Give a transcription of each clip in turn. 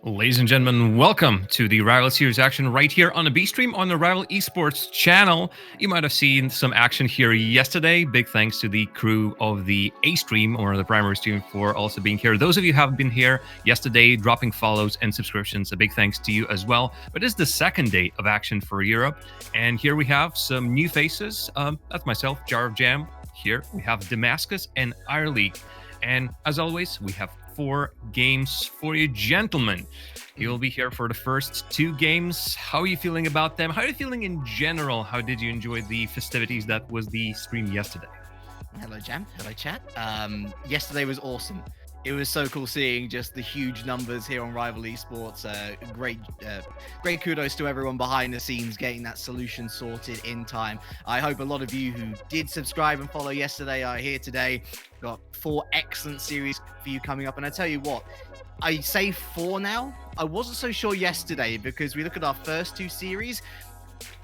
Ladies and gentlemen, welcome to the Rival Series action right here on the B stream on the Rival Esports channel. You might have seen some action here yesterday. Big thanks to the crew of the A stream or the primary stream for also being here. Those of you who have been here yesterday, dropping follows and subscriptions, a big thanks to you as well. But it's the second day of action for Europe. And here we have some new faces. That's myself, Jar of Jam. Here we have Damascus and League. And as always, we have 4 games for you gentlemen. You'll be here for the first 2 games. How are you feeling about them? How are you feeling in general? How did you enjoy the festivities that was the stream yesterday? Hello, Jam. Hello, chat. Yesterday was awesome. It was so cool seeing just the huge numbers here on Rival Esports. Great kudos to everyone behind the scenes getting that solution sorted in time. I hope a lot of you who did subscribe and follow yesterday are here today. Got 4 excellent series for you coming up. And I tell you what, I say 4 now. I wasn't so sure yesterday because we look at our first 2 series.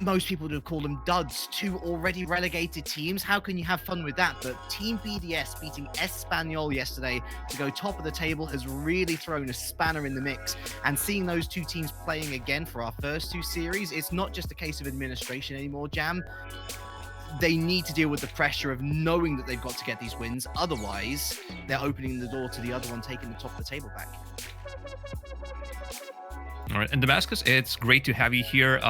Most people would call them duds, 2 already relegated teams. How can you have fun with that? But Team BDS beating Espanyol yesterday to go top of the table has really thrown a spanner in the mix. And seeing those 2 teams playing again for our first 2 series, it's not just a case of administration anymore, Jam. They need to deal with the pressure of knowing that they've got to get these wins. Otherwise, they're opening the door to the other one taking the top of the table back. All right, and Damascus, it's great to have you here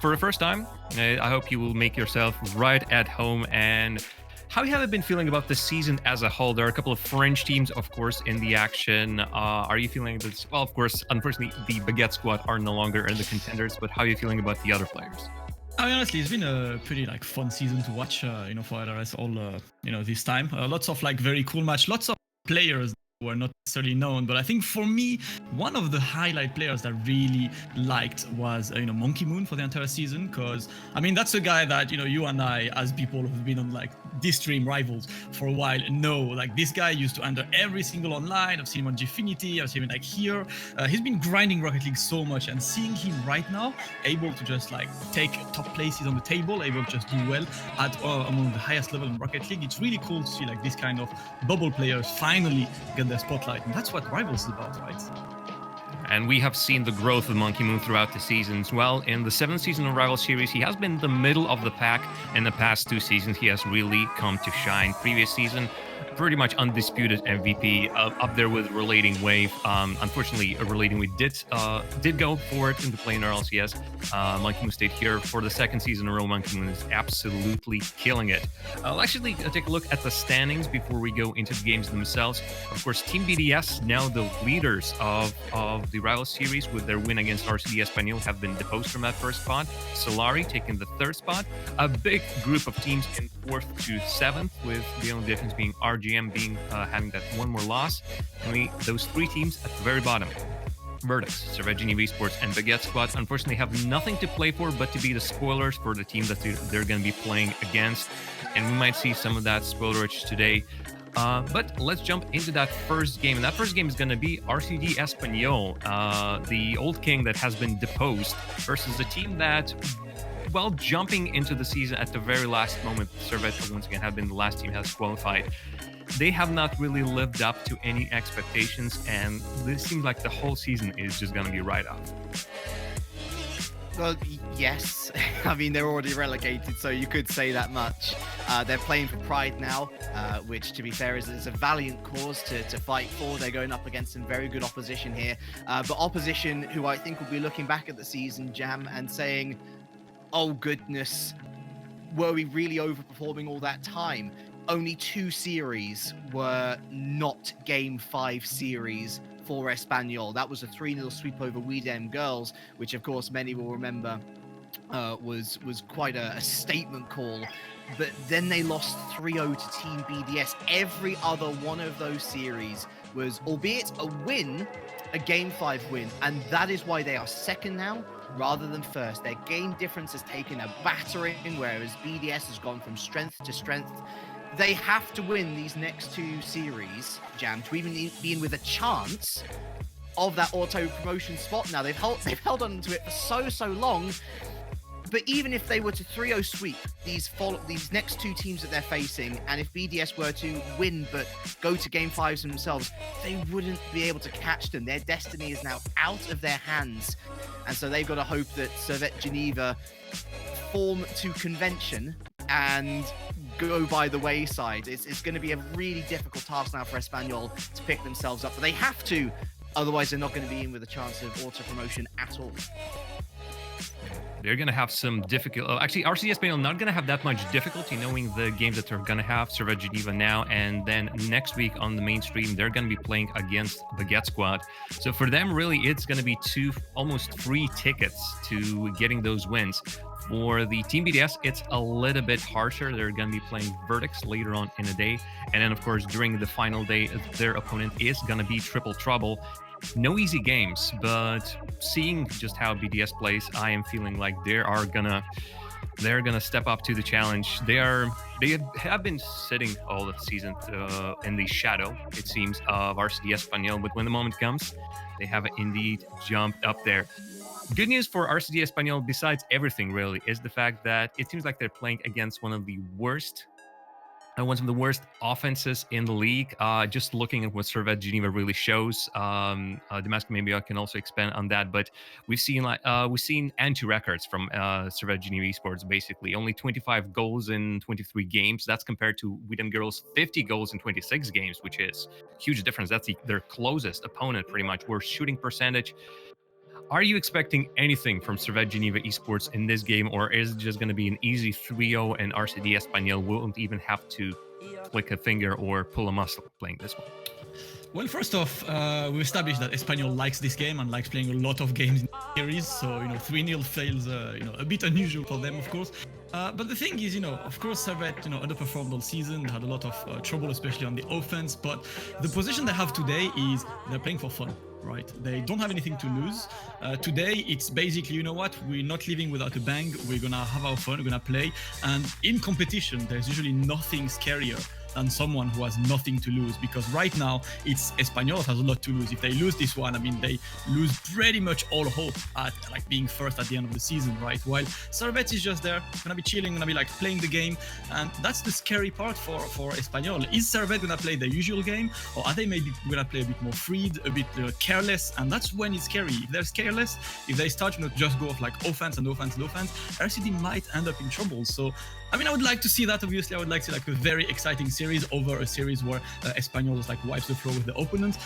for the first time. I hope you will make yourself right at home. And how have you been feeling about the season as a whole? There are a couple of French teams, of course, in the action. Are you feeling that? Well, of course, unfortunately, the Baguette squad are no longer in the contenders. But how are you feeling about the other players? I mean, honestly, it's been a pretty fun season to watch. For RS all this time. Lots of very cool match. Lots of players were not necessarily known, but I think for me, one of the highlight players that really liked was Monkey Moon for the entire season, because I mean that's a guy that you and I, as people who've been on this stream Rivals for a while, know. This guy used to enter every single online. I've seen him on Gfinity, I've seen him here. He's been grinding Rocket League so much, and seeing him right now able to just take top places on the table, able to just do well at among the highest level in Rocket League, it's really cool to see this kind of bubble players finally get the spotlight, and that's what Rivals is about, right? And we have seen the growth of Monkey Moon throughout the seasons. Well, in the 7th season of Rival Series, he has been the middle of the pack. In the past 2 seasons, he has really come to shine. Previous season, pretty much undisputed MVP, up there with Relating Wave. Unfortunately, Relating Wave did go for it in the play in RLCS. Monkey Moon stayed here for the 2nd season in a row. Monkey Moon is absolutely killing it. Let's actually take a look at the standings before we go into the games themselves. Of course, Team BDS, now the leaders of the Rival Series with their win against RCD Espanyol, have been deposed from that first spot. Solari taking the 3rd spot. A big group of teams in 4th to 7th, with the only difference being RGM being having that 1 more loss. And those 3 teams at the very bottom, Vertex, Servette, Geneva, Esports, and Baguette squad, unfortunately have nothing to play for but to be the spoilers for the team that they're going to be playing against. And we might see some of that spoilerage today. But let's jump into that first game. And that first game is going to be RCD Espanyol, the old king that has been deposed, versus the team that, well, jumping into the season at the very last moment, Servette once again have been the last team has qualified. They have not really lived up to any expectations, and this seems like the whole season is just going to be right off. Well, yes. I mean, they're already relegated, so you could say that much. They're playing for pride now, which, to be fair, is a valiant cause to fight for. They're going up against some very good opposition here. But opposition who I think will be looking back at the season, Jam, and saying, oh, goodness, were we really overperforming all that time? Only 2 series were not Game 5 series for Espanyol. That was a 3-0 sweep over Weedem Girls, which of course many will remember was quite a statement call. But then they lost 3-0 to Team BDS. Every other one of those series was, albeit a win, a Game 5 win, and that is why they are 2nd now rather than 1st. Their game difference has taken a battering, whereas BDS has gone from strength to strength. They have to win these next 2 series, Jam, to even be in with a chance of that auto promotion spot. Now they've held on to it for so long. But even if they were to 3-0 sweep these next two teams that they're facing, and if BDS were to win but go to game 5s themselves, they wouldn't be able to catch them. Their destiny is now out of their hands. And so they've got to hope that Servette Geneva form to convention and go by the wayside. It's going to be a really difficult task now for Espanyol to pick themselves up, but they have to. Otherwise, they're not going to be in with a chance of auto-promotion at all. They're going to have some difficult... actually, RCD Espanyol not going to have that much difficulty knowing the games that they're going to have. Servette Geneva now, and then next week on the mainstream, they're going to be playing against the Get Squad. So for them, really, it's going to be almost free tickets to getting those wins. For the Team BDS, it's a little bit harsher. They're going to be playing Verdicts later on in the day. And then, of course, during the final day, their opponent is going to be Triple Trouble. No easy games, but seeing just how BDS plays, I am feeling like they're gonna step up to the challenge. They have been sitting all the season in the shadow, it seems, of RCD Espanyol, but when the moment comes, they have indeed jumped up there. Good news for RCD Espanyol, besides everything really, is the fact that it seems like they're playing against one of the worst offenses in the league. Just looking at what Servette Geneva really shows, Damascus, maybe I can also expand on that. But we've seen anti-records from Servette Geneva Esports. Basically, only 25 goals in 23 games. That's compared to Wheaton Girls' 50 goals in 26 games, which is a huge difference. That's their closest opponent, pretty much. Worst shooting percentage. Are you expecting anything from Servette Geneva Esports in this game, or is it just going to be an easy 3-0 and RCD Espanyol won't even have to click a finger or pull a muscle playing this one? Well, first off, we established that Espanyol likes this game and likes playing a lot of games in the series, so 3-0 fails, a bit unusual for them, of course. But the thing is, of course, Servette, underperformed all season. They had a lot of trouble, especially on the offense. But the position they have today is they're playing for fun, right? They don't have anything to lose. Today, it's basically, you know what? We're not leaving without a bang. We're going to have our fun. We're going to play. And in competition, there's usually nothing scarier than someone who has nothing to lose, because right now it's Espanyol that has a lot to lose. If they lose this one, I mean, they lose pretty much all hope at being first at the end of the season, right? While Servette is just there, gonna be chilling, gonna be playing the game, and that's the scary part for Espanyol. Is Servette gonna play their usual game, or are they maybe gonna play a bit more freed, a bit careless? And that's when it's scary. If they're careless, if they start just go off offense and offense and offense, RCD might end up in trouble. So I mean, I would like to see that. Obviously, I would like to see a very exciting series over a series where Espanyol just wipes the floor with the opponent.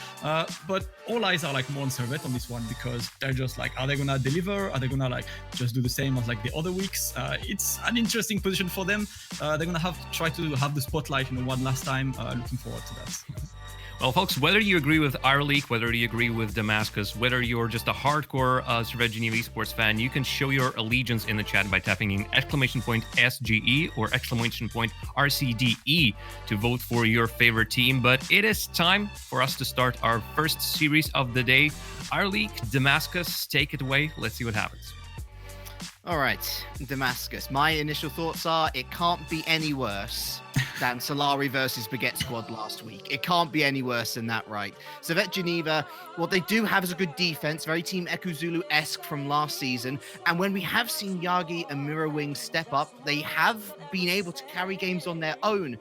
But all eyes are more on Servette on this one, because they're just are they gonna deliver? Are they gonna just do the same as the other weeks? It's an interesting position for them. They're gonna have to try to have the spotlight one last time. Looking forward to that. Well, folks, whether you agree with our league, whether you agree with Damascus, whether you're just a hardcore Servette Geneva Esports fan, you can show your allegiance in the chat by tapping in !SGE or !RCDE to vote for your favorite team. But it is time for us to start our first series of the day. Our league, Damascus, take it away. Let's see what happens. All right, Damascus. My initial thoughts are it can't be any worse than Solari versus Baguette Squad last week. It can't be any worse than that, right? Servette Geneva, what they do have is a good defense, very Team Ekuzulu-esque from last season. And when we have seen Yagi and Mirrorwing step up, they have been able to carry games on their own.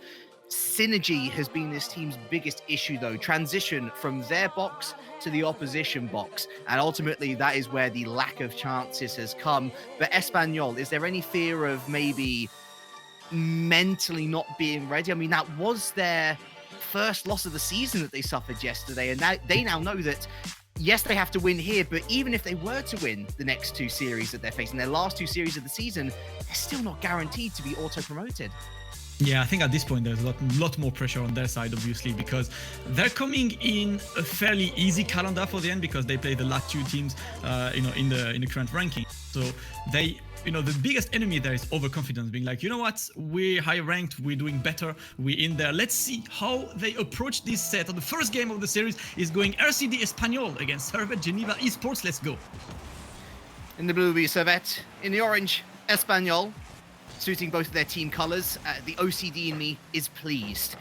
Synergy has been this team's biggest issue, though. Transition from their box to the opposition box. And ultimately, that is where the lack of chances has come. But Espanyol, is there any fear of maybe mentally not being ready? I mean, that was their first loss of the season that they suffered yesterday. And they now know that, yes, they have to win here, but even if they were to win the next two series that they're facing, their last two series of the season, they're still not guaranteed to be auto-promoted. Yeah, I think at this point there's a lot more pressure on their side, obviously, because they're coming in a fairly easy calendar for the end, because they play the last two teams, in the current ranking. So they, the biggest enemy there is overconfidence, being you know what, we're high ranked, we're doing better, we're in there. Let's see how they approach this set. The first game of the series is going RCD Espanyol against Servette Geneva Esports. Let's go. In the blue, we Servette. In the orange, Espanyol. Suiting both of their team colours, the OCD in me is pleased.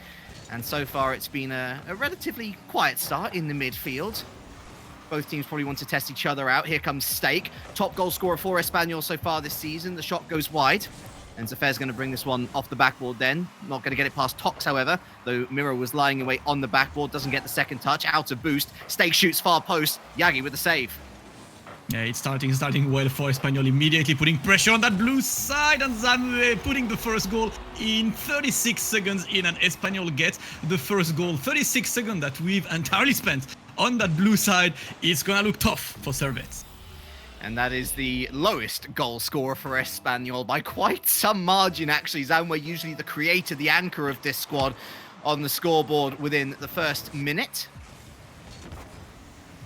And so far, it's been a relatively quiet start in the midfield. Both teams probably want to test each other out. Here comes Stake, top goal scorer for Espanyol so far this season. The shot goes wide. And Zaffair's going to bring this one off the backboard then. Not going to get it past Tox, however, though Miro was lying away on the backboard. Doesn't get the second touch. Out of boost. Stake shoots far post. Yagi with the save. Yeah, it's starting well for Espanyol, immediately putting pressure on that blue side, and Zamue putting the first goal in 36 seconds in, and Espanyol gets the first goal. 36 seconds that we've entirely spent on that blue side. It's gonna look tough for Servette. And that is the lowest goal scorer for Espanyol by quite some margin, actually. Zamue, usually the creator, the anchor of this squad, on the scoreboard within the first minute.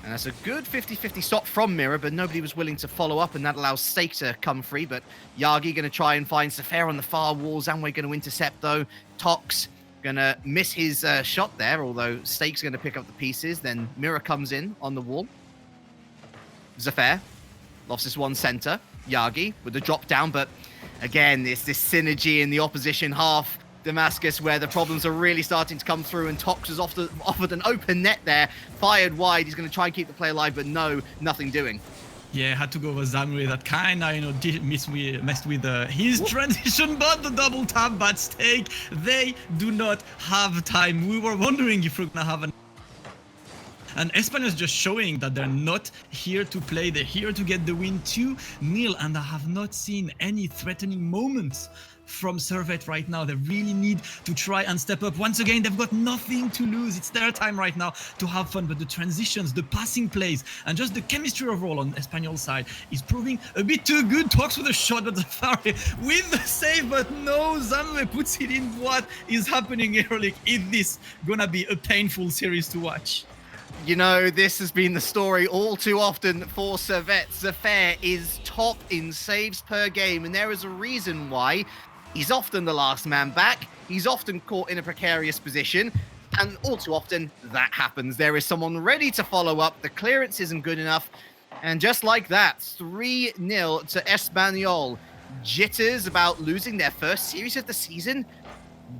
And that's a good 50-50 stop from Mira, but nobody was willing to follow up, and that allows Stake to come free. But Yagi going to try and find Zaffair on the far wall. Zamue going to intercept, though. Tox going to miss his shot there, although Stake's going to pick up the pieces. Then Mira comes in on the wall. Zaffair lost this one center. Yagi with the drop down, but again, it's this synergy in the opposition half. Damascus, where the problems are really starting to come through, and Tox has offered an open net there, fired wide. He's going to try and keep the play alive, but no, nothing doing. Yeah, had to go with Zamue. That kind of, messed with his transition, but the double tap, but Stake, they do not have time. We were wondering if we're going to have an... And Espanyol is just showing that they're not here to play. They're here to get the win 2-0, and I have not seen any threatening moments from Servette right now. They really need to try and step up. Once again, they've got nothing to lose. It's their time right now to have fun, but the transitions, the passing plays, and just the chemistry overall on Espanyol's side is proving a bit too good. Talks with a shot, but Zafari with the save, but no, Zamue puts it in. What is happening here? Like, is this gonna be a painful series to watch? You know, this has been the story all too often for Servette. Zaffair is top in saves per game, and there is a reason why. He's often the last man back. He's often caught in a precarious position, and all too often that happens. There is someone ready to follow up. The clearance isn't good enough, and just like that, 3-0 to Espanyol. Jitters about losing their first series of the season?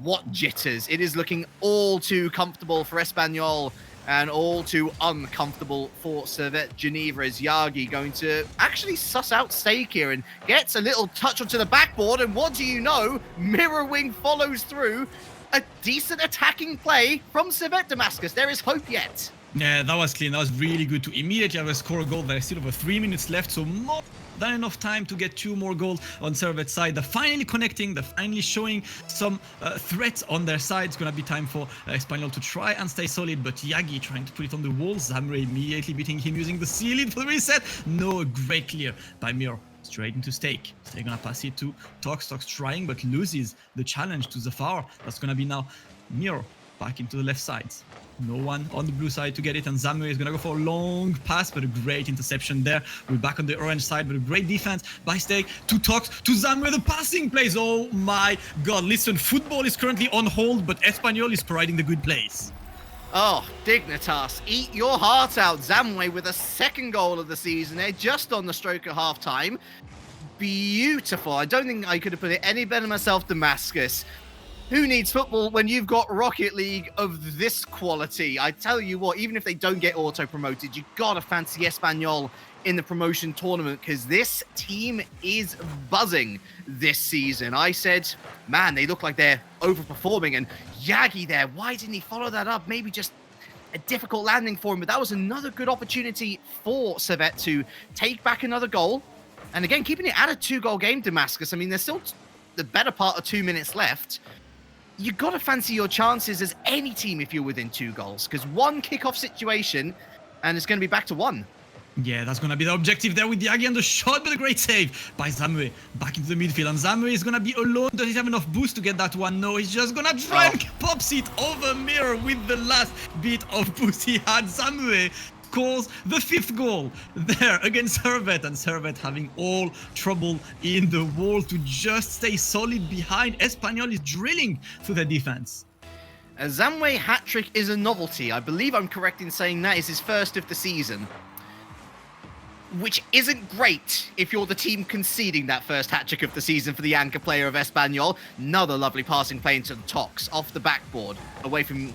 What jitters? It is looking all too comfortable for Espanyol, and all too uncomfortable for Servette Geneva, as Yagi going to actually suss out Stake here and gets a little touch onto the backboard. And what do you know? Mirror Wing follows through. A decent attacking play from Servette Damascus. There is hope yet. Yeah, that was clean. That was really good to immediately have a score goal. There's still over 3 minutes left, so more than enough time to get 2 more goals on Servette's side. They're finally connecting. They're finally showing some threats on their side. It's going to be time for Espanyol to try and stay solid, but Yagi trying to put it on the wall. Zamue immediately beating him using the ceiling for the reset. No, a great clear by Mir. Straight into Stake. Stake gonna pass it to Tox. Tox trying, but loses the challenge to Zafar. That's gonna be now Mir back into the left side. No one on the blue side to get it, and Zamue is gonna go for a long pass, but a great interception there. We're back on the orange side, but a great defense by Stake to Tox to Zamue. The passing plays. Oh my god, listen, football is currently on hold, but Espanyol is providing the good plays. Oh, Dignitas, eat your heart out. Zamue with a second goal of the season there, just on the stroke of half-time. Beautiful. I don't think I could have put it any better myself, Damascus. Who needs football when you've got Rocket League of this quality? I tell you what, even if they don't get auto-promoted, you gotta fancy Espanyol in the promotion tournament, because this team is buzzing this season. I said, man, they look like they're overperforming, and Yagi there, why didn't he follow that up? Maybe just a difficult landing for him, but that was another good opportunity for Servette to take back another goal. And again, keeping it at a 2-goal game, Damascus. I mean, there's still the better part of 2 minutes left. You got to fancy your chances as any team if you're within 2 goals, because one kickoff situation and it's going to be back to 1. Yeah, that's going to be the objective there with Yagi and the shot, but a great save by Zamue back into the midfield. And Zamue is going to be alone. Does he have enough boost to get that one? No, he's just going to try and pops it over Mirror with the last bit of boost he had. Zamue scores the 5th goal there against Servette, and Servette having all trouble in the wall to just stay solid behind. Espanyol is drilling through their defense. A Zamue hat-trick is a novelty. I believe I'm correct in saying that is his first of the season, which isn't great if you're the team conceding that first hat-trick of the season for the anchor player of Espanyol. Another lovely passing play into the Tox off the backboard, away from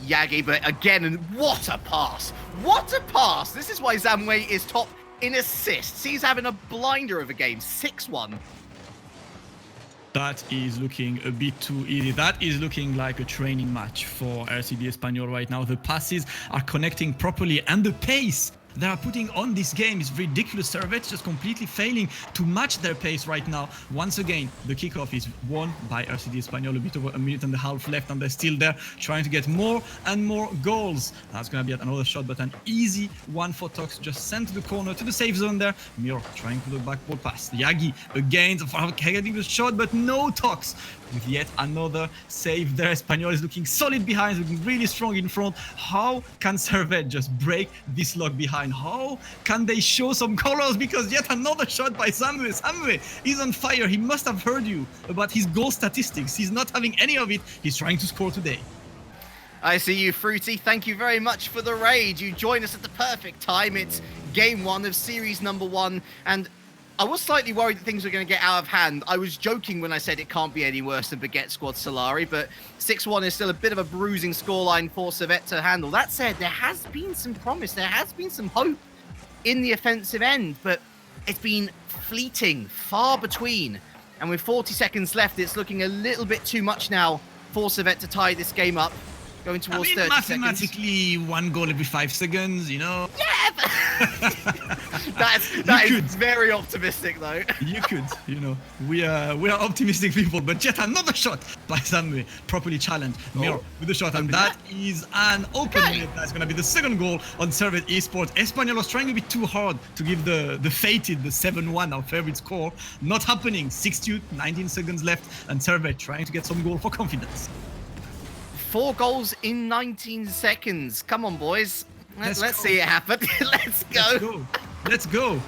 Yagi, but again, and what a pass! What a pass! This is why Zamwe is top in assists. He's having a blinder of a game, 6-1. That is looking a bit too easy. That is looking like a training match for RCD Espanyol right now. The passes are connecting properly, and the pace they are putting on this game is ridiculous. Servette just completely failing to match their pace right now. Once again, the kickoff is won by RCD Espanyol. A bit over a minute and a half left, and they're still there trying to get more and more goals. That's going to be another shot, but an easy one for Tox. Just sent to the corner, to the safe zone there. Mir trying to the backboard pass. Yagi again getting the shot, but no Tox. With yet another save there. Espanyol is looking solid behind, looking really strong in front. How can Servette just break this lock behind? How can they show some colors? Because yet another shot by Zamwe. Zamwe is on fire. He must have heard you about his goal statistics. He's not having any of it. He's trying to score today. I see you, Fruity. Thank you very much for the raid. You join us at the perfect time. It's game 1 of series number 1, and I was slightly worried that things were going to get out of hand. I was joking when I said it can't be any worse than Baguette Squad Solari, but 6-1 is still a bit of a bruising scoreline for Servette to handle. That said, there has been some promise, there has been some hope in the offensive end, but it's been fleeting, far between. And with 40 seconds left, it's looking a little bit too much now for Servette to tie this game up. Going towards 30 mathematically, seconds. 1 goal every 5 seconds, you know? Yeah, but that is very optimistic, though. You could, you know. We are optimistic people, but yet another shot by Zamwe, properly challenged. Mir with the shot, and that is an open net. That's going to be the second goal on Servette Esports. Espanyol was trying a bit too hard to give the fated, the 7-1, our favorite score. Not happening. 6-2, 19 seconds left, and Servette trying to get some goal for confidence. 4 goals in 19 seconds. Come on, boys. Let's see it happen. Let's go. Let's go.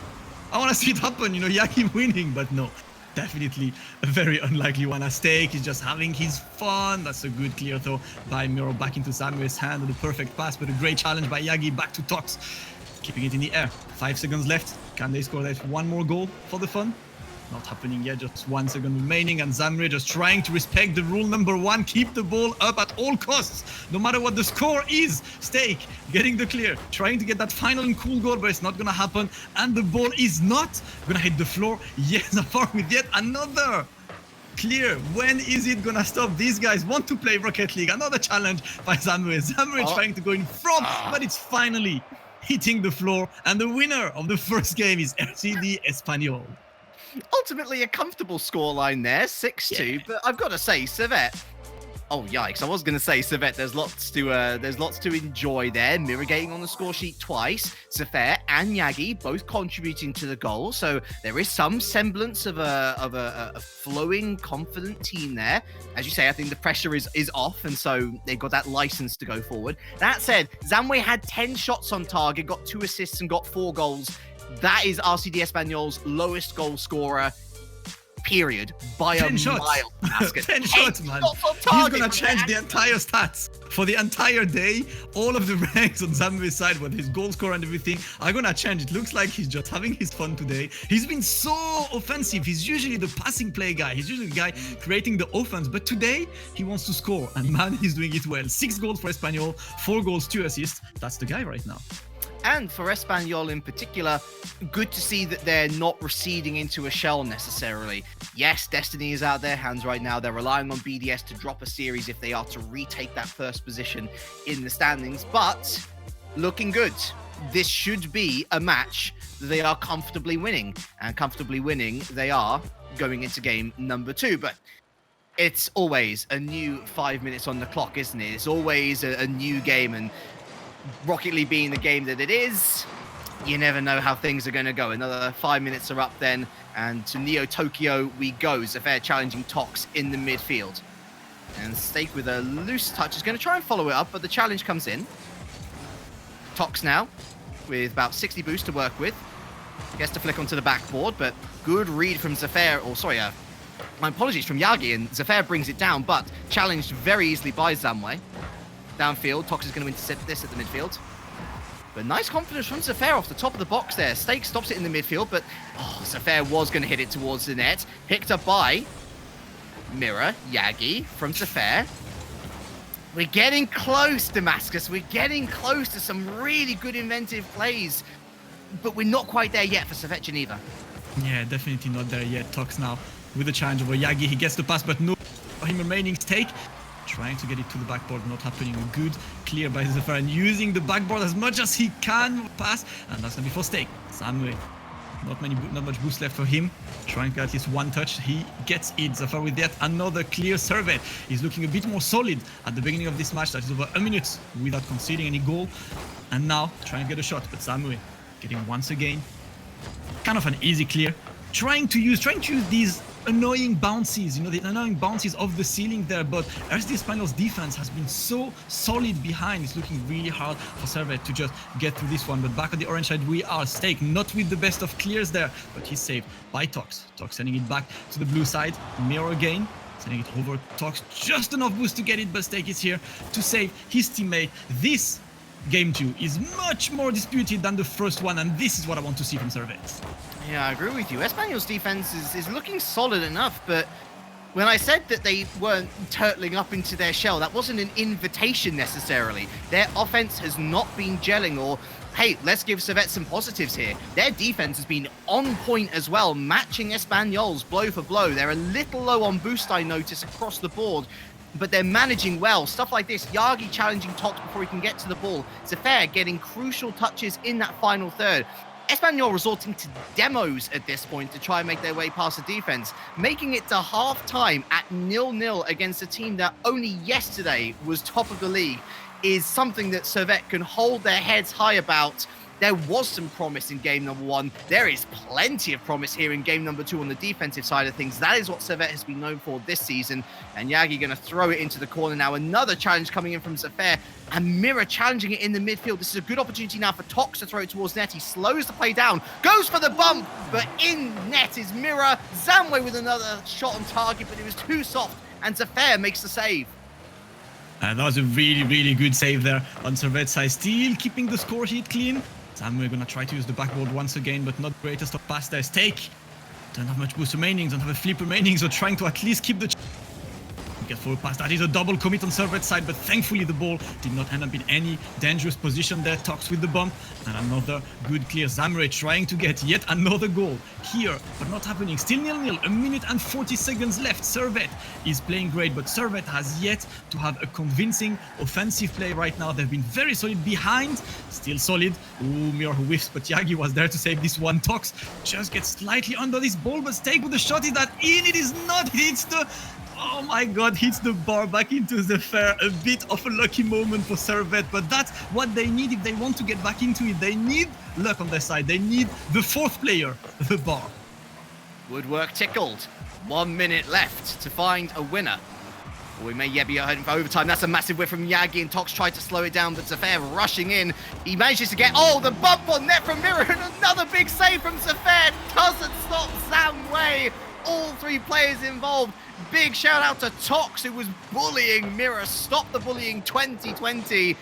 I want to see it happen. You know, Yaki winning, but no. Definitely a very unlikely one at stake. He's just having his fun. That's a good clear throw by Miro back into Samuel's hand with a perfect pass, but a great challenge by Yagi back to Tox. Keeping it in the air. 5 seconds left. Can they score that one more goal for the fun? Not happening yet, just 1 second remaining, and Zamre just trying to respect the rule number 1, keep the ball up at all costs, no matter what the score is. Stake, getting the clear, trying to get that final and cool goal, but it's not gonna happen, and the ball is not gonna hit the floor. Yes, apart with yet another clear. When is it gonna stop? These guys want to play Rocket League. Another challenge by Zamre. Zamre trying to go in front, but it's finally hitting the floor, and the winner of the first game is RCD Espanyol. Ultimately, a comfortable scoreline there, 6-2. But I've got to say, Servette. Oh yikes! I was going to say Servette. There's lots to enjoy there. Mitigating on the score sheet twice. Servette and Yagi both contributing to the goal. So there is some semblance of a flowing, confident team there. As you say, I think the pressure is off, and so they've got that license to go forward. That said, Zamwe had 10 shots on target, got 2 assists, and got 4 goals. That is RCD Espanyol's lowest goal scorer, period, by 10 a shots. mile. 10 shots, man. He's going to change the entire stats. For the entire day, all of the ranks on Zamwe's side, with his goal score and everything, are going to change. It looks like he's just having his fun today. He's been so offensive. He's usually the passing play guy. He's usually the guy creating the offense. But today, he wants to score. And man, he's doing it well. 6 goals for Espanyol, 4 goals, 2 assists. That's the guy right now. And for Espanyol in particular, good to see that they're not receding into a shell necessarily. Yes, Destiny is out of their hands right now. They're relying on BDS to drop a series if they are to retake that first position in the standings, but looking good. This should be a match that they are comfortably winning, and comfortably winning they are going into game number 2. But it's always a new 5 minutes on the clock, isn't it? It's always a new game, and Rocket League being the game that it is, you never know how things are going to go. Another 5 minutes are up then, and to Neo Tokyo we go. Zaffair challenging Tox in the midfield. And Stake with a loose touch is going to try and follow it up, but the challenge comes in. Tox now, with about 60 boost to work with. Gets to flick onto the backboard, but good read from Zaffair, or sorry, my apologies, from Yagi, and Zaffair brings it down, but challenged very easily by Zamwe. Downfield, Tox is going to intercept this at the midfield. But nice confidence from Zaffair off the top of the box there. Stake stops it in the midfield, but Zaffair was going to hit it towards the net. Picked up by Mirror, Yagi from Zaffair. We're getting close, Damascus. We're getting close to some really good inventive plays. But we're not quite there yet for Servette Geneva. Yeah, definitely not there yet. Tox now with the challenge over Yagi. He gets the pass, but no for him remaining. Stake trying to get it to the backboard, not happening. A good clear by Zafar and using the backboard as much as he can pass. And that's going to be for Stake. Samwe. Not much boost left for him. Trying to get at least one touch. He gets it. Zafar with yet another clear Servette. He's looking a bit more solid at the beginning of this match. That is over a minute without conceding any goal. And now trying to get a shot. But Samwe getting once again kind of an easy clear. Trying to use these annoying bounces, the annoying bounces of the ceiling there, but RCD Espanyol's defense has been so solid behind. It's looking really hard for Servette to just get through this one, but back on the orange side we are. Stake not with the best of clears there, but he's saved by Tox. Tox sending it back to the blue side. Mirror again, sending it over. Tox just enough boost to get it, but Stake is here to save his teammate. This Game 2 is much more disputed than the first one, and this is what I want to see from Servette. Yeah, I agree with you. Espanyol's defense is looking solid enough, but when I said that they weren't turtling up into their shell, that wasn't an invitation necessarily. Their offense has not been gelling, or hey, let's give Servette some positives here. Their defense has been on point as well, matching Espanyol's blow for blow. They're a little low on boost, I notice, across the board, but they're managing well. Stuff like this, Yagi challenging Tox before he can get to the ball. Zafar getting crucial touches in that final third. Espanyol resorting to demos at this point to try and make their way past the defense, making it to half-time at 0-0 against a team that only yesterday was top of the league, is something that Servette can hold their heads high about. There was some promise in game number 1. There is plenty of promise here in game number 2 on the defensive side of things. That is what Servette has been known for this season. And Yagi going to throw it into the corner now. Another challenge coming in from Zafar. And Mira challenging it in the midfield. This is a good opportunity now for Tox to throw it towards net. He slows the play down, goes for the bump, but in net is Mira. Zamwe with another shot on target, but it was too soft. And Zafar makes the save. And that was a really, really good save there on Servette's side. Still keeping the score sheet clean. Samwe gonna try to use the backboard once again, but not the greatest of pass there. Stake don't have much boost remaining, don't have a flip remaining, so trying to at least keep the get forward pass. That is a double commit on Servette's side, but thankfully the ball did not end up in any dangerous position there. Tox with the bump, and another good clear. Zamre trying to get yet another goal here, but not happening. Still 0-0, 1 minute and 40 seconds left. Servette is playing great, but Servette has yet to have a convincing offensive play right now. They've been very solid behind, still solid. Ooh, Mir whiffs, but Yagi was there to save this one. Tox just gets slightly under this ball, but Stake with the shot. Is that in? It is not. It hits the... Oh my god, hits the bar back into the fair. A bit of a lucky moment for Servette, but that's what they need if they want to get back into it. They need luck on their side. They need the fourth player, the bar. Woodwork tickled. 1 minute left to find a winner. We may yet be heading for overtime. That's a massive whiff from Yagi, and Tox tried to slow it down, but Zafar rushing in. He manages to get, the bump on net from Mirror, and another big save from Zafar. Doesn't stop Zamwe. All 3 players involved. Big shout out to Tox, who was bullying Mirror. Stop the bullying 2020.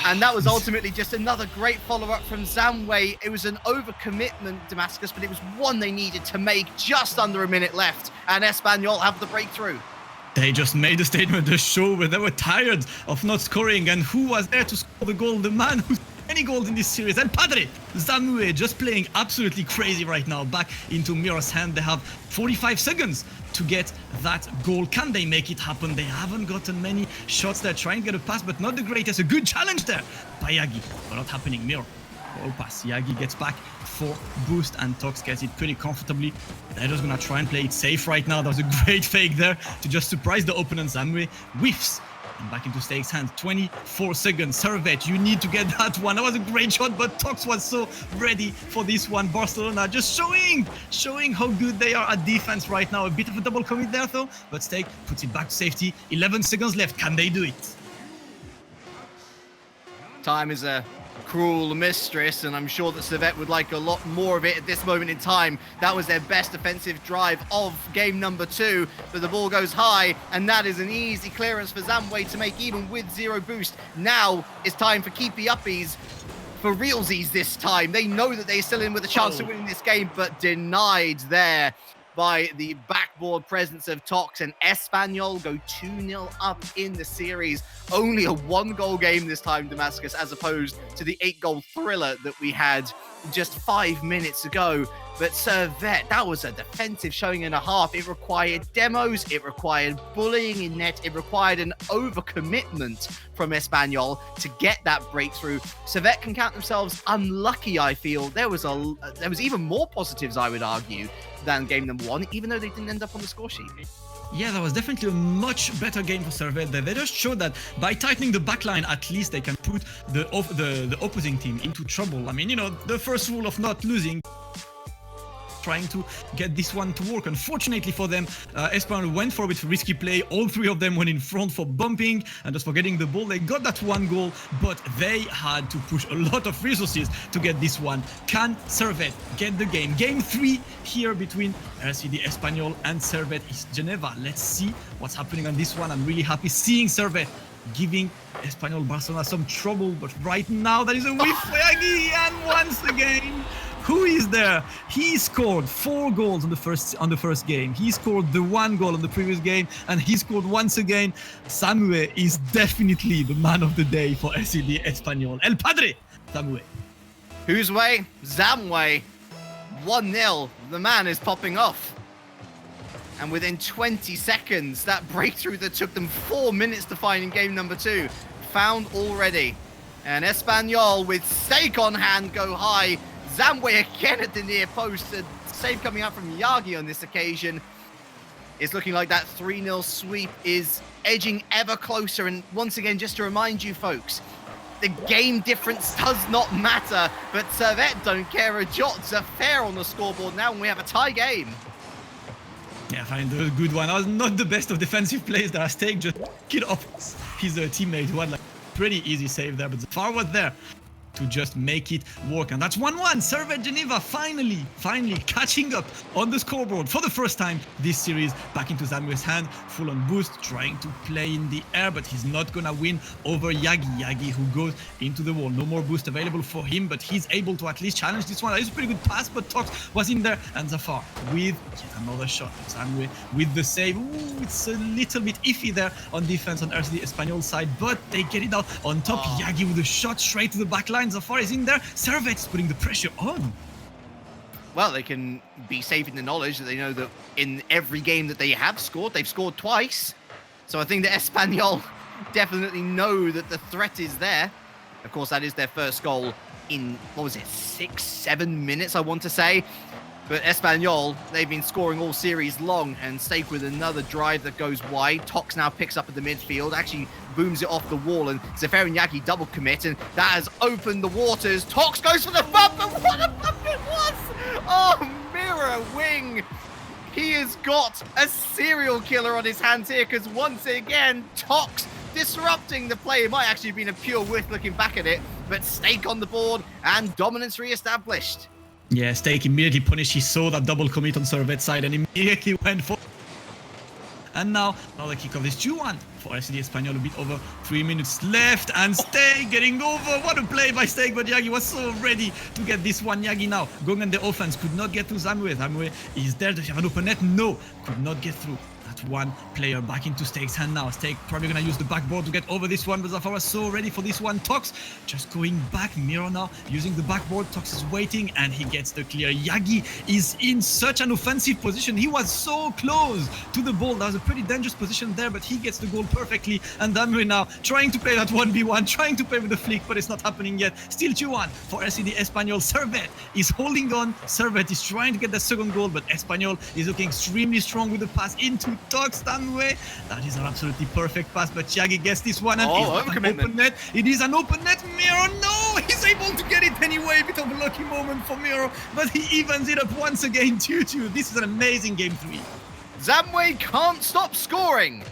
And that was ultimately just another great follow-up from Zamwe. It was an overcommitment, Damascus, but it was one they needed to make. Just under a minute left, and Espanyol have the breakthrough. They just made a statement to show where they were tired of not scoring, and who was there to score the goal? The man who's any goals in this series, and Padre Zamwe just playing absolutely crazy right now. Back into Mirror's hand. They have 45 seconds to get that goal. Can they make it happen? They haven't gotten many shots there. Trying to get a pass, but not the greatest. A good challenge there by Yagi, but not happening. Mirror. Oh, pass. Yagi gets back for boost, and Tox gets it pretty comfortably. They're just gonna try and play it safe right now. That was a great fake there to just surprise the opponent. Zamwe whiffs. And back into Stake's hands. 24 seconds. Servette, you need to get that one. That was a great shot, but Tox was so ready for this one. Barcelona just showing how good they are at defense right now. A bit of a double commit there though, but Stake puts it back to safety. 11 seconds left. Can they do it? Time is a cruel mistress, and I'm sure that Servette would like a lot more of it at this moment in time. That was their best offensive drive of game number 2, but the ball goes high, and that is an easy clearance for Zamwe to make even with 0 boost. Now it's time for keepy uppies, for realsies this time. They know that they're still in with a chance of winning this game, but denied there. by the backboard presence of Tox, and Espanyol go 2-0 up in the series. Only a 1-goal game this time, Damascus, as opposed to the 8-goal thriller that we had just 5 minutes ago. But Servette, that was a defensive showing and a half. It required demos, it required bullying in net, it required an overcommitment from Espanyol to get that breakthrough. Servette can count themselves unlucky, I feel. There was even more positives, I would argue, than game number 1, even though they didn't end up on the score sheet. Yeah, that was definitely a much better game for Servette. They just showed that by tightening the backline, at least they can put the opposing team into trouble. I mean, the first rule of not losing, trying to get this one to work. Unfortunately for them, Espanyol went for a bit risky play. All 3 of them went in front for bumping and just for getting the ball. They got that 1 goal, but they had to push a lot of resources to get this one. Can Servette get the game? Game 3 here between RCD Espanyol and Servette is Geneva. Let's see what's happening on this one. I'm really happy seeing Servette giving Espanyol Barcelona some trouble, but right now there is a whiff for Yagi, and once again, who is there? He scored 4 goals on the first game. He scored the 1 goal on the previous game, and he scored once again. Samue is definitely the man of the day for RCD Espanyol. El Padre, Samue. Whose way? Zam way. 1-0. The man is popping off. And within 20 seconds, that breakthrough that took them 4 minutes to find in game number 2, found already. And Espanyol with stake on hand go high. Zamwe again at the near post. A save coming out from Yagi on this occasion. It's looking like that 3-0 sweep is edging ever closer. And once again, just to remind you folks, the game difference does not matter, but Servette don't care a jot. It's a fair on the scoreboard now, and we have a tie game. Yeah, find a good one. That was not the best of defensive plays that Stake just kicked off his teammate who had like pretty easy save there, but the far was there to just make it work. And that's 1-1. Servette Geneva finally catching up on the scoreboard for the first time this series. Back into Zamue's hand, full on boost, trying to play in the air, but he's not gonna win over Yagi, who goes into the wall. No more boost available for him, but he's able to at least challenge this one. That is a pretty good pass, but Tox was in there, and Zafar with yet another shot. Zamue with the save. Ooh, it's a little bit iffy there on defense on RCD Espanyol side, but they get it out on top. Yagi with a shot straight to the back line. Zafar is in there. Servette's putting the pressure on. Well, they can be safe in the knowledge that they know that in every game that they have scored, they've scored twice. So I think that Espanyol definitely know that the threat is there. Of course, that is their first goal in, 6-7 minutes, I want to say. But Espanyol, they've been scoring all series long, and Stake with another drive that goes wide. Tox now picks up at the midfield, actually booms it off the wall, and Zafar and Yagi double commit, and that has opened the waters. Tox goes for the bump, and what a bump it was! Oh, mirror wing! He has got a serial killer on his hands here, because once again, Tox disrupting the play. It might actually have been a pure whiff looking back at it, but Stake on the board, and dominance re-established. Yeah, Stake immediately punished. He saw that double commit on Servette's side and immediately went for. And now another kickoff is 2-1 for RCD Espanyol. A bit over 3 minutes left, and Stake getting over. What a play by Stake, but Yagi was so ready to get this one. Yagi now going on the offense, could not get through Zamue. Zamue is there. Does he have an open net? No, could not get through. One player back into Stake's hand now. Stake probably gonna use the backboard to get over this one, but Zafar was so ready for this one. Tox just going back. Miro now using the backboard. Tox is waiting, and he gets the clear. Yagi is in such an offensive position. He was so close to the ball. That was a pretty dangerous position there, but he gets the goal perfectly. And Damri now trying to play that 1v1, trying to play with the flick, but it's not happening yet. Still 2-1 for RCD Espanyol. Servette is holding on. Servette is trying to get the second goal, but Espanyol is looking extremely strong with the pass into Tox. Stanway. That is an absolutely perfect pass, but Yagi gets this one, and it's an open net. It is an open net. Miro, no! He's able to get it anyway. Bit of a lucky moment for Miro, but he evens it up once again, 2-2. This is an amazing game 3. Zamwe can't stop scoring.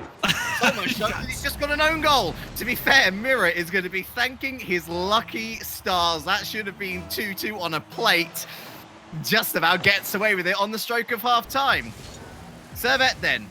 So much so that he's just got an own goal. To be fair, Mirror is going to be thanking his lucky stars. That should have been 2-2 on a plate. Just about gets away with it on the stroke of half time. Servette then,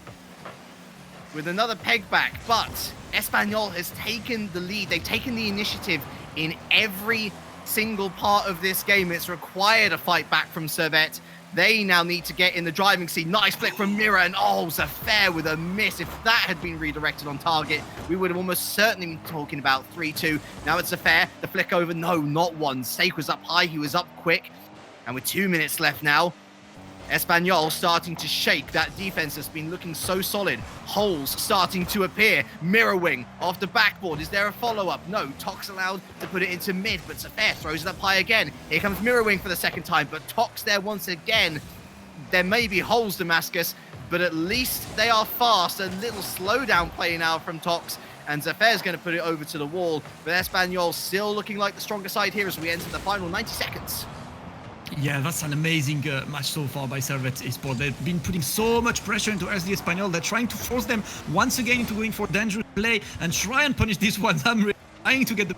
with another peg back, but Espanyol has taken the lead. They've taken the initiative in every single part of this game. It's required a fight back from Servette, They now need to get in the driving seat. Nice flick from Mira, and oh, Servette with a miss. If that had been redirected on target, we would have almost certainly been talking about 3-2. Now it's Servette, the flick over. No, not one. Stake was up high, he was up quick. And with 2 minutes left now, Espanyol starting to shake. That defense has been looking so solid. Holes starting to appear. Mirror wing off the backboard. Is there a follow-up? No. Tox allowed to put it into mid, but Servette throws it up high again. Here comes Mirror wing for the second time, but Tox there once again. There may be holes, Damascus, but at least they are fast. A little slowdown play now from Tox, and Servette's going to put it over to the wall. But Espanyol still looking like the stronger side here as we enter the final 90 seconds. Yeah, that's an amazing match so far by Servette Esports. They've been putting so much pressure into RCD Espanyol. They're trying to force them once again into going for dangerous play and try and punish this one. I'm trying to get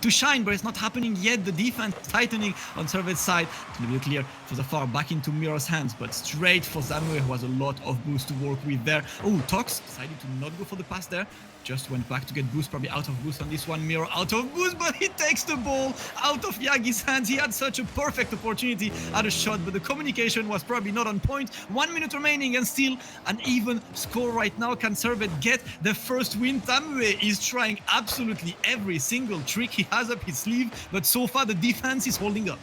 to shine, but it's not happening yet. The defense tightening on Servette's side. It's going to be clear for the far back into Mira's hands, but straight for Zamue, who has a lot of boost to work with there. Oh, Tox decided to not go for the pass there. Just went back to get boost, probably out of boost on this one. Mira out of boost, but he takes the ball out of Yagi's hands. He had such a perfect opportunity at a shot, but the communication was probably not on point. 1 minute remaining and still an even score right now. Can Servette get the first win? Zamue is trying absolutely every single trick he has up his sleeve, but so far the defense is holding up.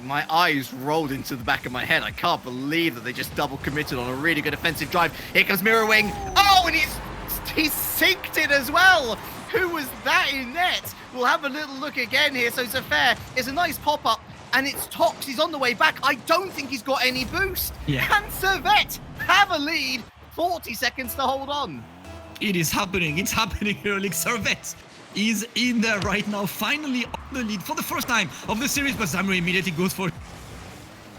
My eyes rolled into the back of my head. I can't believe that they just double committed on a really good offensive drive. Here comes Mirror wing. Oh, and he's synced it as well. Who was that in net? We'll have a little look again here. So Servette is a nice pop-up, and it's Tox. He's on the way back. I don't think he's got any boost. Yeah. Can Servette have a lead? 40 seconds to hold on. It is happening. It's happening here. Like Servette is in there right now, finally on the lead for the first time of the series, but Zamue immediately goes for it.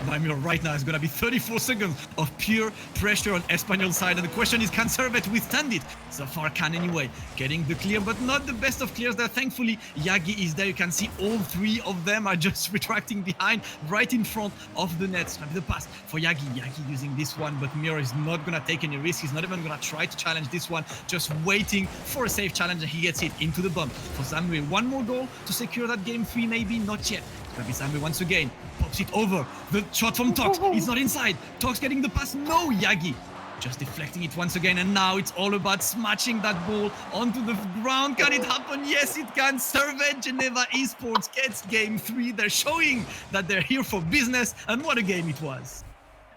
Right now, it's going to be 34 seconds of pure pressure on Espanyol's side. And the question is, can Servette withstand it? So far can anyway. Getting the clear, but not the best of clears there. Thankfully, Yagi is there. You can see all three of them are just retracting behind, right in front of the net. So the pass for Yagi. Yagi using this one, but Mira is not going to take any risk. He's not even going to try to challenge this one. Just waiting for a safe challenge, and he gets it into the bump. For Zamue, one more goal to secure that game 3, maybe not yet. It's going to be Zamue once again. Pops it over. The shot from Tox. It's not inside. Tox getting the pass. No, Yagi. Just deflecting it once again. And now it's all about smashing that ball onto the ground. Can it happen? Yes, it can. Servette Geneva Esports gets game 3. They're showing that they're here for business. And what a game it was.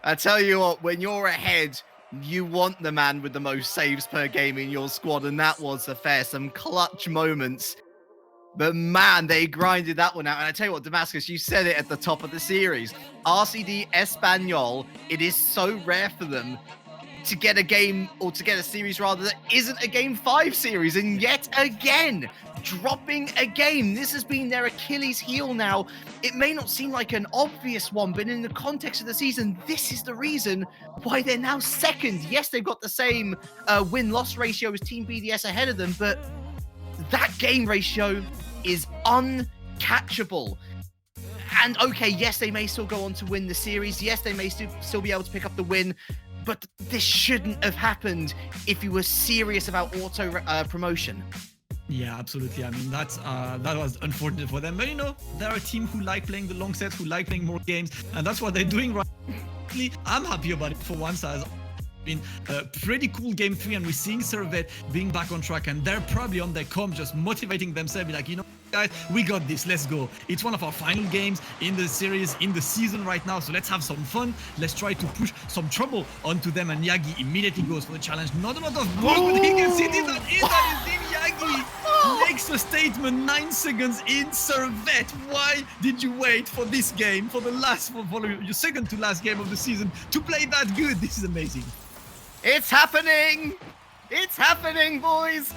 I tell you what, when you're ahead, you want the man with the most saves per game in your squad. And that was a fair. Some clutch moments. But man, they grinded that one out. And I tell you what, Damascus, you said it at the top of the series. RCD Espanyol, it is so rare for them to get a game, or to get a series rather, that isn't a Game 5 series. And yet again, dropping a game. This has been their Achilles heel now. It may not seem like an obvious one, but in the context of the season, this is the reason why they're now second. Yes, they've got the same win-loss ratio as Team BDS ahead of them, but that game ratio is uncatchable. And okay, yes, they may still go on to win the series. Yes, they may still be able to pick up the win, but this shouldn't have happened if you were serious about auto promotion. Yeah, absolutely. I mean, that was unfortunate for them. But you know, they're a team who like playing the long sets, who like playing more games, and that's what they're doing right now. I'm happy about it for once, as been a pretty cool game 3, and we're seeing Servette being back on track, and they're probably on their comp just motivating themselves, like, you know, guys, we got this, let's go. It's one of our final games in the series, in the season right now, so let's have some fun. Let's try to push some trouble onto them, and Yagi immediately goes for the challenge. Not a lot of balls, but he gets it in. That is in. Yagi makes a statement. 9 seconds in. Servette, why did you wait for this game, for your second to last game of the season, to play that good? This is amazing. It's happening! It's happening, boys!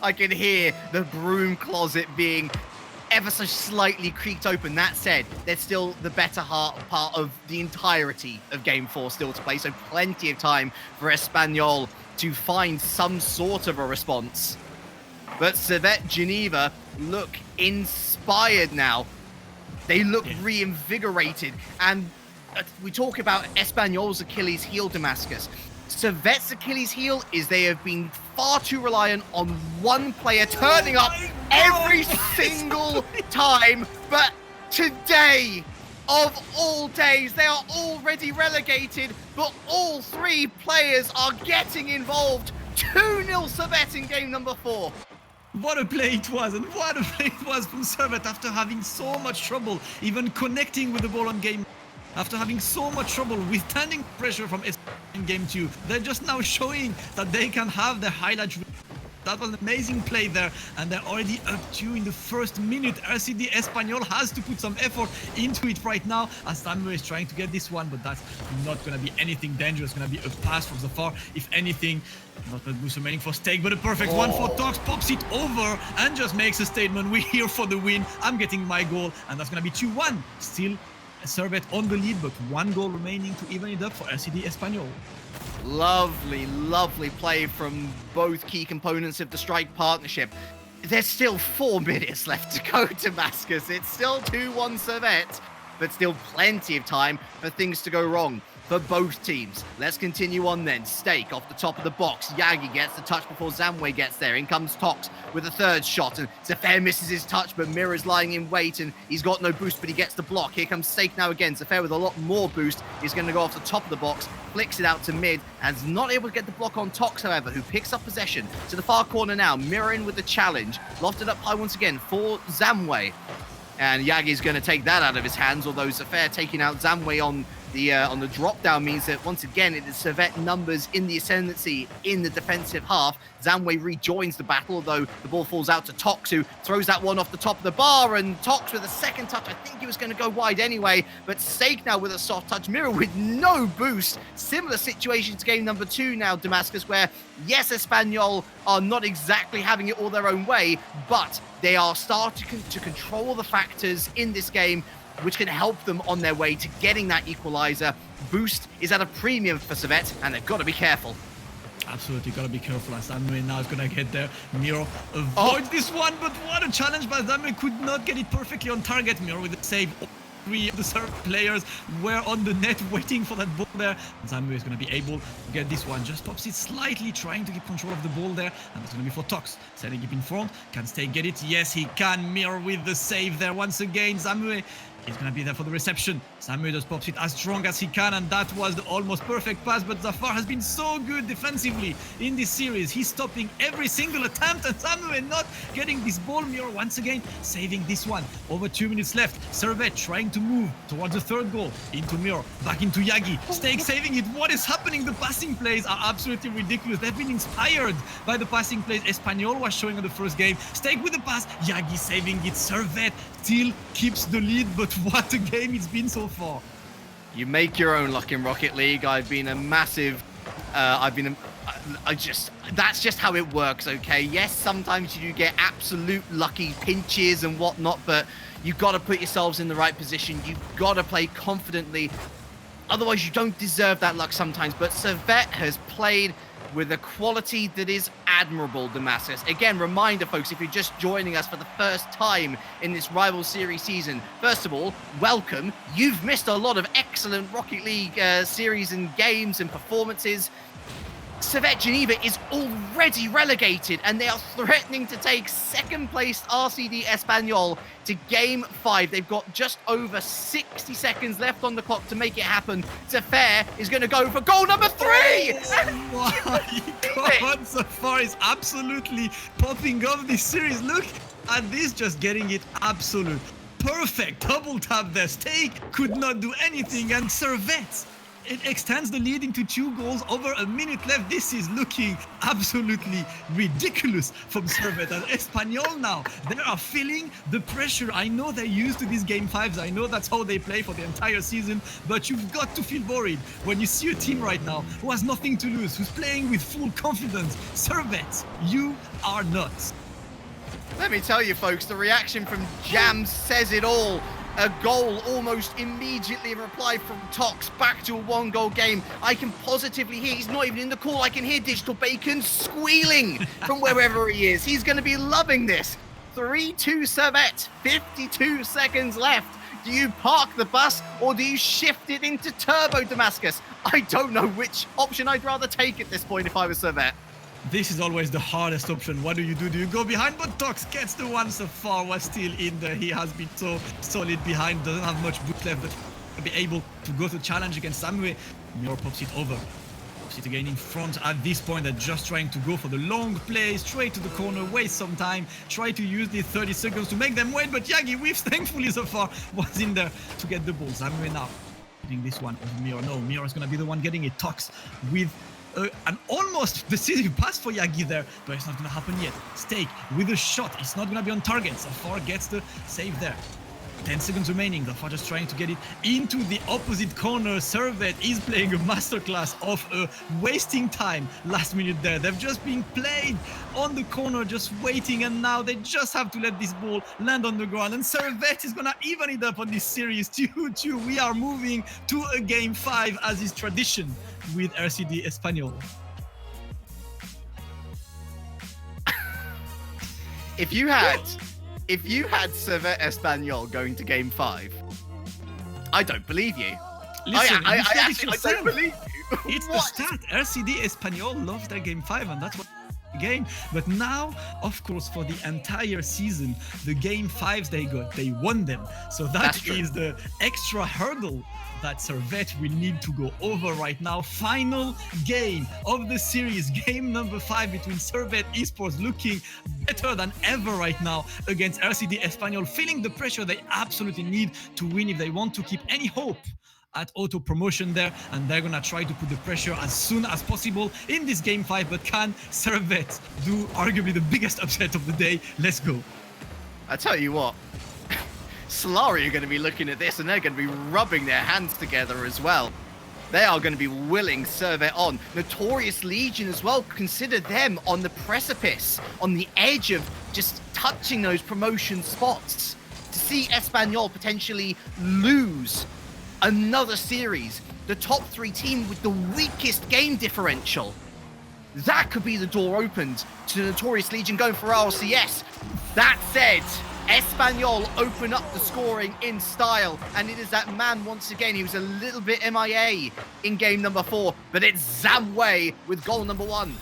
I can hear the broom closet being ever so slightly creaked open. That said, there's still the better part of the entirety of Game 4 still to play, so plenty of time for Espanyol to find some sort of a response. But Servette Geneva look inspired now. They look reinvigorated, and we talk about Espanyol's Achilles heel, Damascus. Servette's Achilles heel is they have been far too reliant on one player turning up every single time. But today, Of all days, they are already relegated, but all 3 players are getting involved. 2-0 Servette in game number 4. What a play it was, and what a play it was from Servette after having so much trouble even connecting with the ball on game. After having so much trouble withstanding pressure from Espanyol in game 2, they're just now showing that they can have their highlight reel. That was an amazing play there, and they're already up 2 in the first minute. RCD Espanyol has to put some effort into it right now as Samuel is trying to get this one, but that's not going to be anything dangerous. It's going to be a pass from the far. If anything, not a boost remaining for Stake, but a perfect one for Tox. Pops it over and just makes a statement. We're here for the win. I'm getting my goal, and that's going to be 2-1. Still Servette on the lead, but 1 goal remaining to even it up for RCD Espanyol. Lovely, lovely play from both key components of the strike partnership. There's still 4 minutes left to go, Damascus. It's still 2-1 Servette, but still plenty of time for things to go wrong for both teams. Let's continue on then. Stake off the top of the box. Yagi gets the touch before Zamwe gets there. In comes Tox with a 3rd shot, and Zafair misses his touch, but Mirror's lying in wait, and he's got no boost, but he gets the block. Here comes Stake now again. Zafair with a lot more boost. He's going to go off the top of the box, flicks it out to mid, and is not able to get the block on Tox, however, who picks up possession to the far corner now. Mirror in with the challenge. Lofted up high once again for Zamwe. And Yagi's going to take that out of his hands, although Zafair taking out Zamwe on the drop down means that once again it is Servette numbers in the ascendancy in the defensive half. Zamwe rejoins the battle, although the ball falls out to Tox, who throws that one off the top of the bar, and Tox with a 2nd touch. I think he was going to go wide anyway, but Stake now with a soft touch. Mirror with no boost. Similar situation to game number 2 now, Damascus, where yes, Espanyol are not exactly having it all their own way, but they are starting to control the factors in this game, which can help them on their way to getting that equalizer. Boost is at a premium for Servette, and they've got to be careful. Absolutely got to be careful as Zamwe now is going to get there. Miro avoids this one, but what a challenge by Zamwe. Could not get it perfectly on target. Miro with the save. 3 of the Servette players were on the net waiting for that ball there. Zamwe is going to be able to get this one. Just pops it slightly, trying to get control of the ball there. And it's going to be for Tox. Setting it in front. Can Stake get it? Yes, he can. Mirror with the save there once again. Zamwe is going to be there for the reception. Zamwe just pops it as strong as he can, and that was the almost perfect pass. But Zafar has been so good defensively in this series. He's stopping every single attempt, and Zamwe not getting this ball. Mirror once again saving this one. Over 2 minutes left. Servette trying to move towards the 3rd goal. Into Mirror, back into Yagi. Stake saving it. What is happening? The passing plays are absolutely ridiculous. They've been inspired by the passing plays Espanyol was showing on the first game. Stake with the pass. Yagi saving it. Servette still keeps the lead, but what a game it's been so far. You make your own luck in Rocket League. I've been a massive... that's just how it works, okay? Yes, sometimes you do get absolute lucky pinches and whatnot, but you've got to put yourselves in the right position. You've got to play confidently. Otherwise, you don't deserve that luck sometimes. But Servette has played with a quality that is admirable, Damascus. Again, reminder, folks, if you're just joining us for the first time in this Rival Series season, first of all, welcome. You've missed a lot of excellent Rocket League series and games and performances. Servette Geneva is already relegated, and they are threatening to take 2nd placed RCD Espanyol to game 5. They've got just over 60 seconds left on the clock to make it happen. Zafair is going to go for goal number 3! My God, Zafar is absolutely popping off this series. Look at this, just getting it absolute. Perfect double tap there. Stake could not do anything, and Servette, it extends the lead into 2 goals over a minute left. This is looking absolutely ridiculous from Servette. And Espanyol now, they are feeling the pressure. I know they're used to these game 5s. I know that's how they play for the entire season. But you've got to feel worried when you see a team right now who has nothing to lose, who's playing with full confidence. Servette, you are nuts. Let me tell you, folks, the reaction from Jam says it all. A goal almost immediately, a reply from Tox, back to a 1-goal game. I can positively hear, he's not even in the call, I can hear Digital Bacon squealing from wherever he is. He's going to be loving this. 3-2 Servette, 52 seconds left. Do you park the bus or do you shift it into turbo, Damascus? I don't know which option I'd rather take at this point if I was Servette. This is always the hardest option. What do? Do you go behind? But Tox gets the one. Zafar was still in there. He has been so solid behind. Doesn't have much boot left, but will be able to go to challenge against Samue. Mirror pops it over. Pops it again in front. At this point, they're just trying to go for the long play, straight to the corner, waste some time, try to use the 30 seconds to make them wait, but Yagi whiffs. Thankfully, Zafar was in there to get the ball. Samue now getting this one over Mirror. No, Mirror is going to be the one getting it. Tox with an almost decisive pass for Yagi there, but it's not going to happen yet. Stake with a shot. It's not going to be on target. Zafar gets the save there. 10 seconds remaining. Zafar just trying to get it into the opposite corner. Servette is playing a masterclass of wasting time last minute there. They've just been played on the corner, just waiting, and now they just have to let this ball land on the ground. And Servette is going to even it up on this series 2-2. We are moving to a game 5 as is tradition with RCD Espanyol. If you had Servette Espanyol going to game 5, I don't believe you. Listen, I don't believe you. It's the stat. RCD Espanyol loves their game 5, and that's what game. But now, of course, for the entire season, the game 5s they won them. So that is the extra hurdle that Servette will need to go over right now. Final game of the series, game number 5 between Servette Esports, looking better than ever right now against RCD Espanyol, feeling the pressure they absolutely need to win if they want to keep any hope at auto promotion there, and they're gonna try to put the pressure as soon as possible in this game 5. But can Servette do arguably the biggest upset of the day? Let's go. I tell you what, Solari are going to be looking at this, and they're going to be rubbing their hands together as well. They are going to be willing Servette on. Notorious Legion as well. Consider them on the precipice, on the edge of just touching those promotion spots. To see Espanyol potentially lose another series, the top 3 team with the weakest game differential. That could be the door opened to Notorious Legion going for RLCS. That said, Espanyol open up the scoring in style, and it is that man once again. He was a little bit MIA in game number 4, but it's Zamwe with goal number 1.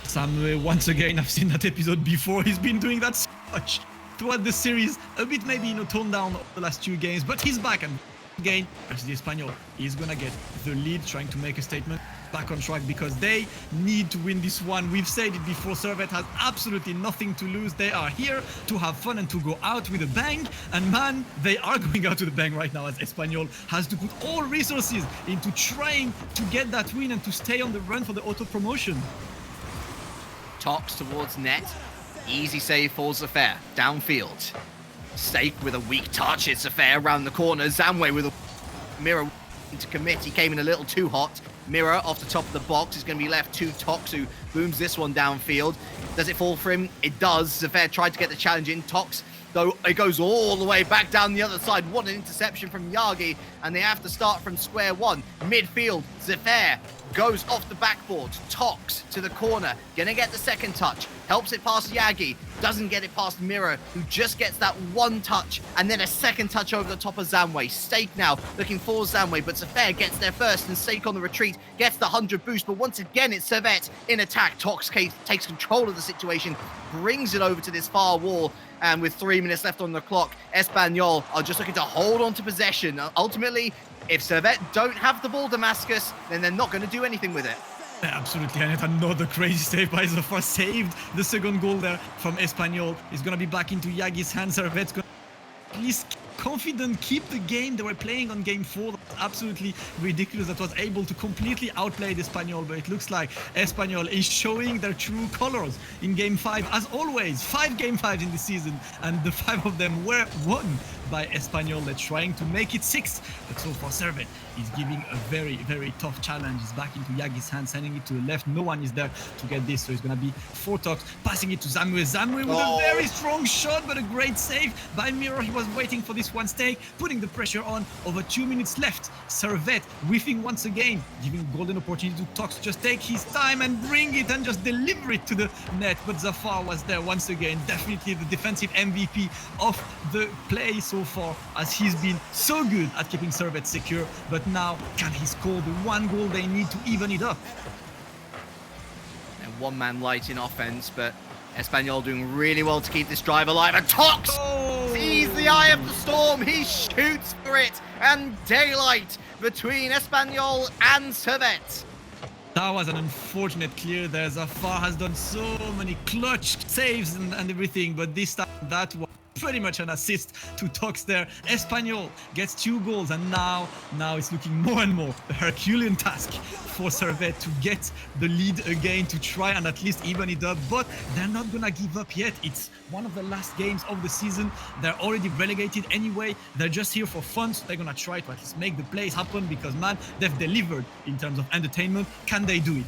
Zamwe, once again, I've seen that episode before. He's been doing that so much throughout the series. A bit maybe, toned down the last 2 games, but he's back, and again, RCD Espanyol is gonna get the lead, trying to make a statement back on track because they need to win this one. We've said it before, Servette has absolutely nothing to lose. They are here to have fun and to go out with a bang, and man, they are going out with a bang right now as Espanyol has to put all resources into trying to get that win and to stay on the run for the auto promotion. Tox towards net, easy save for Zafar, downfield. Stake with a weak touch, it's Zafar around the corner. Zamwe with a mirror to commit. He came in a little too hot. Mirror off the top of the box is going to be left to Tox, who booms this one downfield. Does it fall for him? It does. Zafar tried to get the challenge in. Tox, though, it goes all the way back down the other side. What an interception from Yagi, and they have to start from square one. Midfield, Zafar goes off the backboard. Tox to the corner, gonna get the second touch. Helps it past Yagi, doesn't get it past Mirror, who just gets that one touch, and then a second touch over the top of Zamwe. Stake now looking for Zamwe, but Zafar gets there first, and Stake on the retreat gets the 100 boost, but once again it's Servette in attack. Tox takes control of the situation, brings it over to this far wall, and with 3 minutes left on the clock, Espanyol are just looking to hold on to possession. Ultimately, if Servette don't have the ball, Damascus, then they're not going to do anything with it. Absolutely, and another crazy save by Zafar, saved the second goal there from Espanyol. It's going to be back into Yagi's hands. Servette's going to at least confident, keep the game they were playing on game 4. That was absolutely ridiculous. That was able to completely outplay the Espanyol, but it looks like Espanyol is showing their true colors in game 5. As always, 5 game 5s in the season, and the 5 of them were won by Espanyol. They're trying to make it 6, but so far Servette is giving a very, very tough challenge. It's back into Yagi's hand, sending it to the left. No one is there to get this, so it's going to be 4 Tox, passing it to Zamwe. Zamwe with a very strong shot, but a great save by Mirror. He was waiting for this one. Stake, putting the pressure on. Over 2 minutes left. Servette whiffing once again, giving golden opportunity to Tox. Just take his time and bring it and just deliver it to the net. But Zafar was there once again. Definitely the defensive MVP of the play so far, as he's been so good at keeping Servette secure. But now, can he score the one goal they need to even it up? They're one-man light in offense, but Espanyol doing really well to keep this drive alive. And Tox sees the eye of the storm. He shoots for it, and daylight between Espanyol and Servette. That was an unfortunate clear there. Zafar has done so many clutch saves and everything, but this time that was pretty much an assist to Tox there. Espanyol gets 2 goals, and now it's looking more and more a Herculean task for Servette to get the lead again, to try and at least even it up, but they're not gonna give up yet. It's one of the last games of the season. They're already relegated anyway. They're just here for fun, so they're gonna try to at least make the plays happen, because man, they've delivered in terms of entertainment. Can they do it?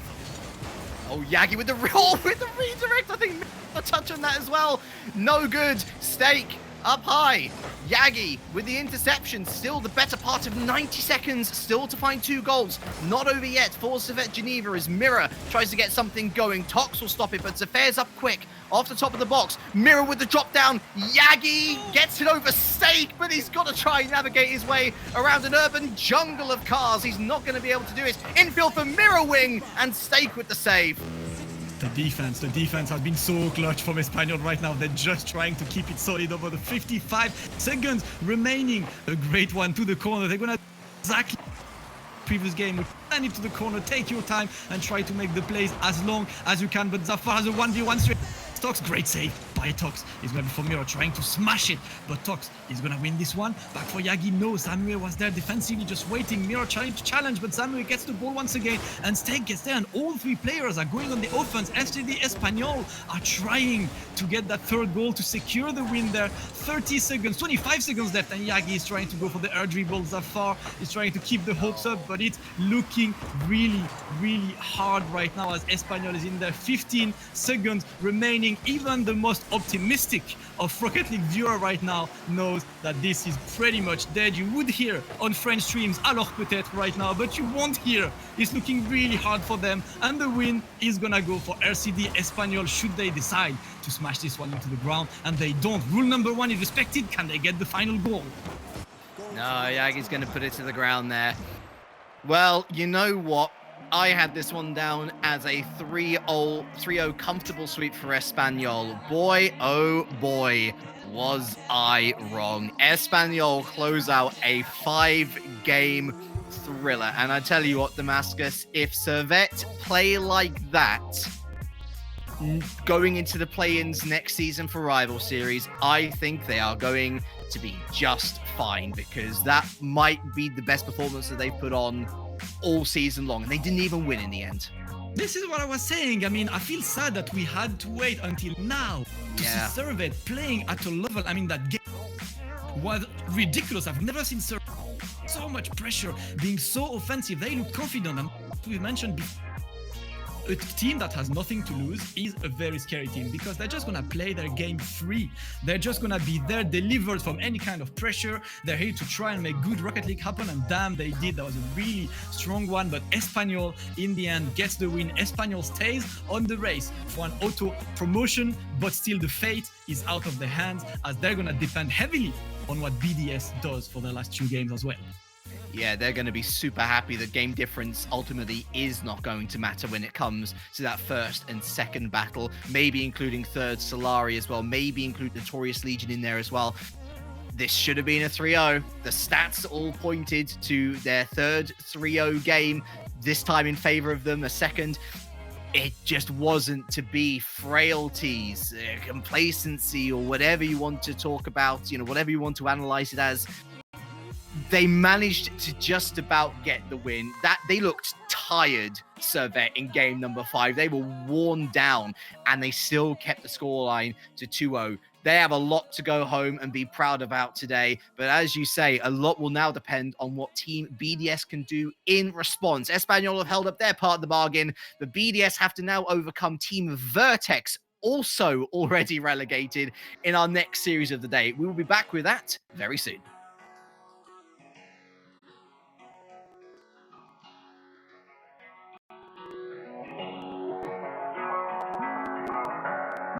Oh, Yagi with the redirect. I think a touch on that as well. No good. Stake up high. Yagi with the interception. Still the better part of 90 seconds. Still to find 2 goals. Not over yet for Servette Geneva as Mirror tries to get something going. Tox will stop it, but Zafair's up quick. Off the top of the box. Mirror with the drop down. Yagi gets it over Stake, but he's got to try and navigate his way around an urban jungle of cars. He's not going to be able to do it. Infield for Mirror wing, and Stake with the save. The defense has been so clutch from Espanyol right now. They're just trying to keep it solid over the 55 seconds remaining. A great one to the corner. They're gonna exactly previous game. Send it to the corner, take your time and try to make the plays as long as you can. But Zafar has a 1v1 straight. Tox, great save by Tox. He's going to be for Miro trying to smash it, but Tox is going to win this one. Back for Yagi. No, Samuel was there defensively just waiting. Miro trying to challenge, but Samuel gets the ball once again, and Stake gets there, and all 3 players are going on the offense. RCD Espanyol are trying to get that 3rd goal to secure the win there. 30 seconds, 25 seconds left, and Yagi is trying to go for the air dribble. Zafar is trying to keep the hopes up, but it's looking really hard right now as Espanyol is in there. 15 seconds remaining. Even the most optimistic of Rocket League viewer right now knows that this is pretty much dead. You would hear on French streams alors peut-être right now, but you won't hear. It's looking really hard for them, and the win is gonna go for RCD Espanyol should they decide to smash this one into the ground, and they don't. Rule number 1 is respected. Can they get the final goal? No, Yagi's going to put it to the ground there. Well, you know what? I had this one down as a 3-0 comfortable sweep for Espanyol. Boy, oh boy, was I wrong. Espanyol close out a 5-game thriller. And I tell you what, Damascus, if Servette play like that going into the play-ins next season for Rival Series, I think they are going to be just fine, because that might be the best performance that they've put on all season long, and they didn't even win in the end. This is what I was saying. I mean, I feel sad that we had to wait until now to see Servette playing at a level. I mean, that game was ridiculous. I've never seen Servette so much pressure, being so offensive. They look confident, and we mentioned before, a team that has nothing to lose is a very scary team, because they're just going to play their game free. They're just going to be there, delivered from any kind of pressure. They're here to try and make good Rocket League happen, and damn, they did. That was a really strong one, but Espanyol in the end gets the win. Espanyol stays on the race for an auto promotion, but still the fate is out of their hands, as they're going to depend heavily on what BDS does for their last 2 games as well. Yeah, they're going to be super happy. The game difference ultimately is not going to matter when it comes to that 1st and 2nd battle, maybe including 3rd Solari as well, maybe include Notorious Legion in there as well. This should have been a 3-0. The stats all pointed to their 3rd 3-0 game, this time in favor of them. A 2nd, it just wasn't to be. Frailties, complacency, or whatever you want to talk about, whatever you want to analyze it as. They managed to just about get the win. That they looked tired, Servette, in game number 5. They were worn down, and they still kept the scoreline to 2-0. They have a lot to go home and be proud about today. But as you say, a lot will now depend on what Team BDS can do in response. Espanyol have held up their part of the bargain, but BDS have to now overcome Team Vertex, also already relegated, in our next series of the day. We will be back with that very soon.